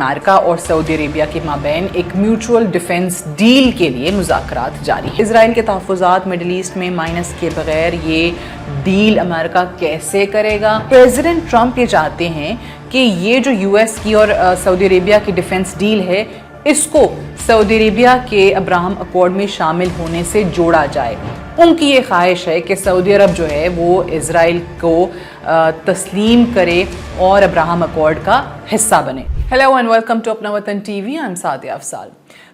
America और Saudi Arabia के माबैन एक म्यूचुअल डिफेंस डील के लिए मुज़ाकरात जारी है। इजराइल के तहफ़्फ़ुज़ात मिडल ईस्ट में माइनस के बगैर ये डील अमेरिका कैसे करेगा? प्रेसिडेंट ट्रंप ये चाहते हैं कि ये जो यूएस की और सऊदी अरेबिया की डिफेंस डील है, इसको सऊदी अरेबिया के अब्राहम अकॉर्ड में शामिल होने से जोड़ा जाए। उनकी ये ख्वाहिश है कि सऊदी अरब जो है वो इजराइल को तस्लीम करे और अब्राहम अकॉर्ड का हिस्सा बने। हेलो एंड वेलकम टू अपना वतन TV. I am Sadia Afsal.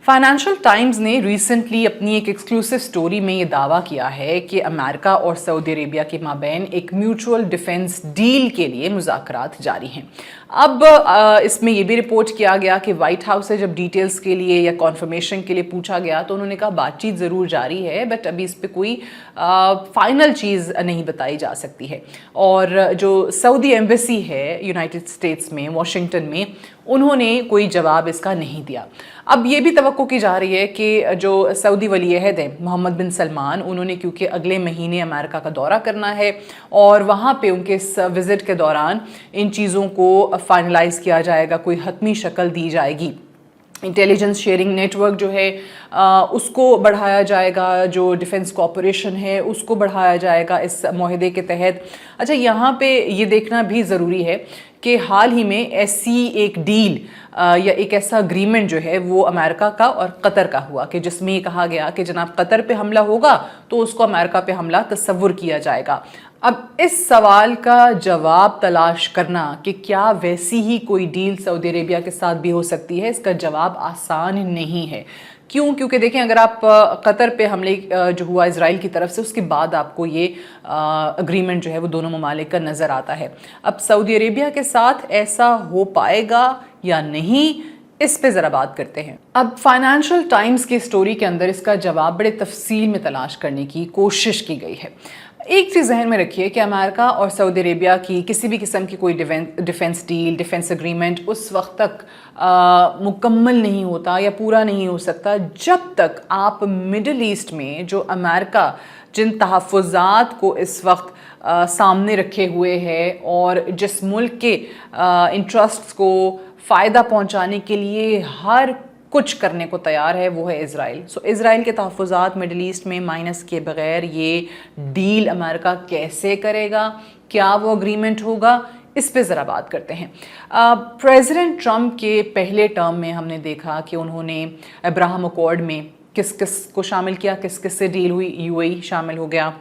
Financial times ने रिसेंटली अपनी एक एक्सक्लूसिव स्टोरी में ये दावा किया है कि अमेरिका और सऊदी अरेबिया के माबैन एक म्यूचुअल डिफेंस डील के लिए मुज़ाकरात जारी हैं। अब इसमें ये भी रिपोर्ट किया गया कि वाइट हाउस से जब डिटेल्स के लिए या कॉन्फर्मेशन के लिए पूछा गया तो उन्होंने कहा बातचीत ज़रूर जारी है, बट अभी इस पर कोई फाइनल चीज़ नहीं बताई जा सकती है। और जो सऊदी एम्बेसी है यूनाइटेड स्टेट्स में, वाशिंगटन में, उन्होंने कोई जवाब इसका नहीं दिया। अब ये भी तवक्को की जा रही है कि जो सऊदी वली अहद हैं मोहम्मद बिन सलमान, उन्होंने क्योंकि अगले महीने अमेरिका का दौरा करना है और वहाँ पे उनके इस विज़िट के दौरान इन चीज़ों को फाइनलाइज़ किया जाएगा, कोई हतमी शक्ल दी जाएगी। इंटेलिजेंस शेयरिंग नेटवर्क जो है उसको बढ़ाया जाएगा, जो डिफेंस कॉपरेशन है उसको बढ़ाया जाएगा इस मुआहदे के तहत। अच्छा, यहाँ पे ये देखना भी ज़रूरी है कि हाल ही में ऐसी एक डील या एक ऐसा अग्रीमेंट जो है वो अमेरिका का और कतर का हुआ कि जिसमें ये कहा गया कि जनाब कतर पे हमला होगा तो उसको अमेरिका पे हमला तस्वुर किया जाएगा। अब इस सवाल का जवाब तलाश करना कि क्या वैसी ही कोई डील सऊदी अरेबिया के साथ भी हो सकती है, इसका जवाब आसान नहीं है। क्यों? क्योंकि देखें, अगर आप कतर पे हमले जो हुआ इजराइल की तरफ से, उसके बाद आपको ये अग्रीमेंट जो है वो दोनों ममालिक का नज़र आता है। अब सऊदी अरेबिया के साथ ऐसा हो पाएगा या नहीं, इस पे ज़रा बात करते हैं। अब फाइनेंशियल टाइम्स की स्टोरी के अंदर इसका जवाब बड़े तफसील में तलाश करने की कोशिश की गई है। एक चीज़ जहन में रखिए कि अमेरिका और सऊदी अरेबिया की किसी भी किस्म की कोई डिफेंस डील, डिफेंस एग्रीमेंट उस वक्त तक मुकम्मल नहीं होता या पूरा नहीं हो सकता जब तक आप मिडल ईस्ट में जो अमेरिका जिन तहफ़्फ़ुज़ात को इस वक्त सामने रखे हुए है और जिस मुल्क के इंटरेस्ट्स को फ़ायदा पहुंचाने के लिए हर कुछ करने को तैयार है, वो है इजराइल। सो इजराइल के तहफ़्फ़ुज़ात मिडल ईस्ट में माइनस के बगैर ये डील अमेरिका कैसे करेगा? क्या वो अग्रीमेंट होगा? इस पे ज़रा बात करते हैं। प्रेसिडेंट ट्रंप के पहले टर्म में हमने देखा कि उन्होंने अब्राहम अकॉर्ड में किस किस को शामिल किया, किस किस से डील हुई। यूएई शामिल हो गया,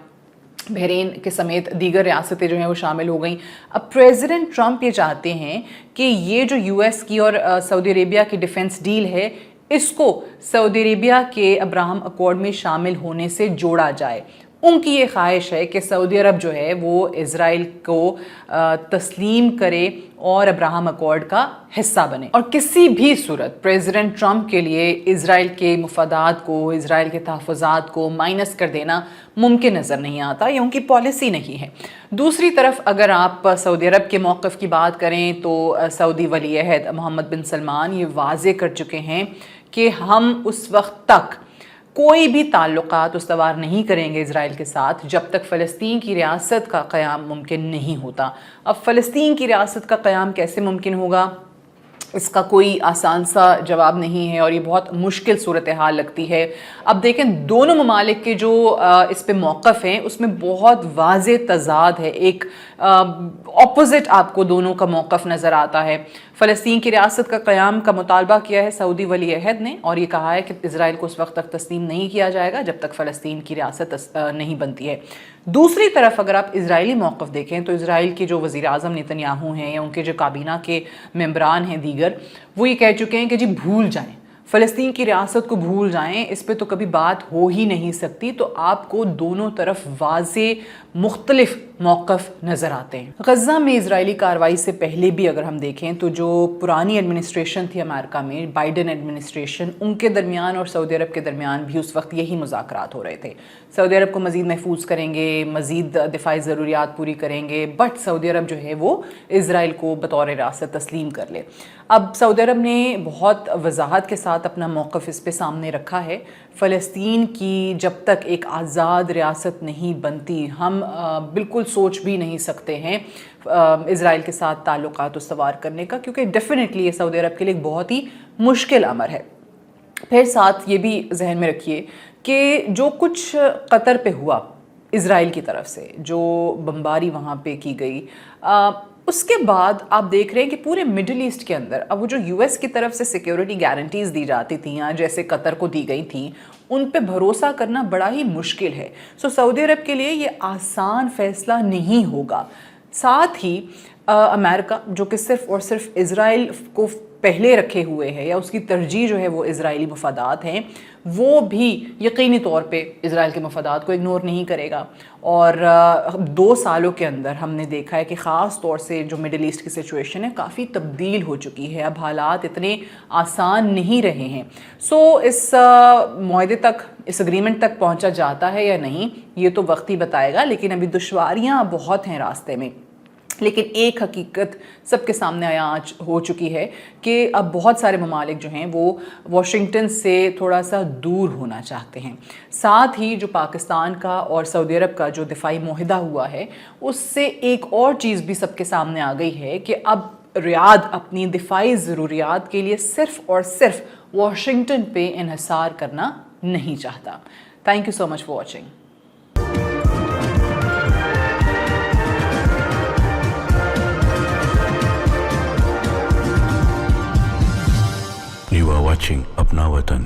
बहरीन के समेत दीगर रियासतें जो हैं वो शामिल हो गई। अब प्रेसिडेंट ट्रंप ये चाहते हैं कि ये जो यूएस की और सऊदी अरेबिया की डिफेंस डील है, इसको सऊदी अरेबिया के अब्राहम अकॉर्ड में शामिल होने से जोड़ा जाए। उनकी ये ख्वाहिश है कि सऊदी अरब जो है वो इजराइल को तस्लीम करे और अब्राहम अकॉर्ड का हिस्सा बने। और किसी भी सूरत प्रेसिडेंट ट्रंप के लिए इजराइल के मुफादात को, इजराइल के तहफ़्फ़ुज़ात को माइनस कर देना मुमकिन नज़र नहीं आता, ये उनकी पॉलिसी नहीं है। दूसरी तरफ अगर आप सऊदी अरब के मौक़िफ़ की बात करें तो सऊदी वली अहद मोहम्मद बिन सलमान ये वाज़े कर चुके हैं कि हम उस वक्त तक कोई भी ताल्लुकात उस्तवार नहीं करेंगे इजराइल के साथ जब तक फ़लस्तीन की रियासत का क़याम मुमकिन नहीं होता। अब फ़लस्तीन की रियासत का क़याम कैसे मुमकिन होगा, इसका कोई आसान सा जवाब नहीं है और ये बहुत मुश्किल सूरत हाल लगती है। अब देखें, दोनों ममालिक के जो इस पे मौक़िफ़ हैं उसमें बहुत वाज़े तज़ाद है। एक ऑपोजिट आपको दोनों का मौक़िफ़ नज़र आता है। फ़लस्तीन की रियासत का क़याम का मुतालबा किया है सऊदी वली अहद ने और ये कहा है कि इजराइल को उस वक्त तक तस्लीम नहीं किया जाएगा जब तक फ़लस्तीन की रियासत नहीं बनती है। दूसरी तरफ अगर आप इजरायली मौक़िफ़ देखें तो इजराइल के जो वज़ीर आज़म नेतन्याहू हैं या उनके जो काबीना के मेंबरान हैं दीगर, वो ये कह चुके हैं कि जी भूल जाएं, फ़लस्तीन की रियासत को भूल जाएं, इस पे तो कभी बात हो ही नहीं सकती। तो आपको दोनों तरफ वाज़े मुख्तलिफ मौक़िफ़ नज़र आते हैं। गज़ा में इजरायली कार्रवाई से पहले भी अगर हम देखें तो जो पुरानी एडमिनिस्ट्रेशन थी अमेरिका में, बाइडन एडमिनिस्ट्रेशन, उनके दरमियान और सऊदी अरब के दरमियान भी उस वक्त यही मुज़ाकरात हो रहे थे। सऊदी अरब को मज़ीद महफूज करेंगे, मज़ीद दिफाई ज़रूरियात पूरी करेंगे, बट सऊदी अरब जो है वो इजराइल को बतौर रियासत तस्लीम कर ले। अब सऊदी अरब ने बहुत वजाहत के साथ अपना मौक़िफ़ इस पे सामने रखा है। فلسطین کی جب تک ایک آزاد ریاست نہیں بنتی ہم بالکل سوچ بھی نہیں سکتے ہیں اسرائیل کے ساتھ تعلقات استوار کرنے کا، کیونکہ ڈیفینیٹلی یہ سعودی عرب کے لیے ایک بہت ہی مشکل امر ہے۔ پھر ساتھ یہ بھی ذہن میں رکھیے کہ جو کچھ قطر پہ ہوا اسرائیل کی طرف سے، جو بمباری وہاں پہ کی گئی، اس کے بعد آپ دیکھ رہے ہیں کہ پورے مڈل ایسٹ کے اندر اب وہ جو یو ایس کی طرف سے سیکیورٹی گارنٹیز دی جاتی تھیں جیسے قطر کو دی گئی تھیں، ان پہ بھروسہ کرنا بڑا ہی مشکل ہے۔ سعودی عرب کے لیے یہ آسان فیصلہ نہیں ہوگا۔ ساتھ ہی امریکہ جو کہ صرف اور صرف اسرائیل کو پہلے رکھے ہوئے ہے، یا اس کی ترجیح جو ہے وہ اسرائیلی مفادات ہیں، وہ بھی یقینی طور پہ اسرائیل کے مفادات کو اگنور نہیں کرے گا۔ اور 2 سالوں کے اندر ہم نے دیکھا ہے کہ خاص طور سے جو مڈل ایسٹ کی سچویشن ہے کافی تبدیل ہو چکی ہے، اب حالات اتنے آسان نہیں رہے ہیں۔ اس معاہدے تک، اس اگریمنٹ تک پہنچا جاتا ہے یا نہیں یہ تو وقت ہی بتائے گا، لیکن ابھی دشواریاں بہت ہیں راستے میں۔ لیکن ایک حقیقت سب کے سامنے آج ہو چکی ہے کہ اب بہت سارے ممالک جو ہیں وہ واشنگٹن سے تھوڑا سا دور ہونا چاہتے ہیں۔ ساتھ ہی جو پاکستان کا اور سعودی عرب کا جو دفاعی معاہدہ ہوا ہے، اس سے ایک اور چیز بھی سب کے سامنے آ گئی ہے کہ اب ریاض اپنی دفاعی ضروریات کے لیے صرف اور صرف واشنگٹن پہ انحصار کرنا نہیں چاہتا۔ Thank you so much for watching. You are watching Apna Watan.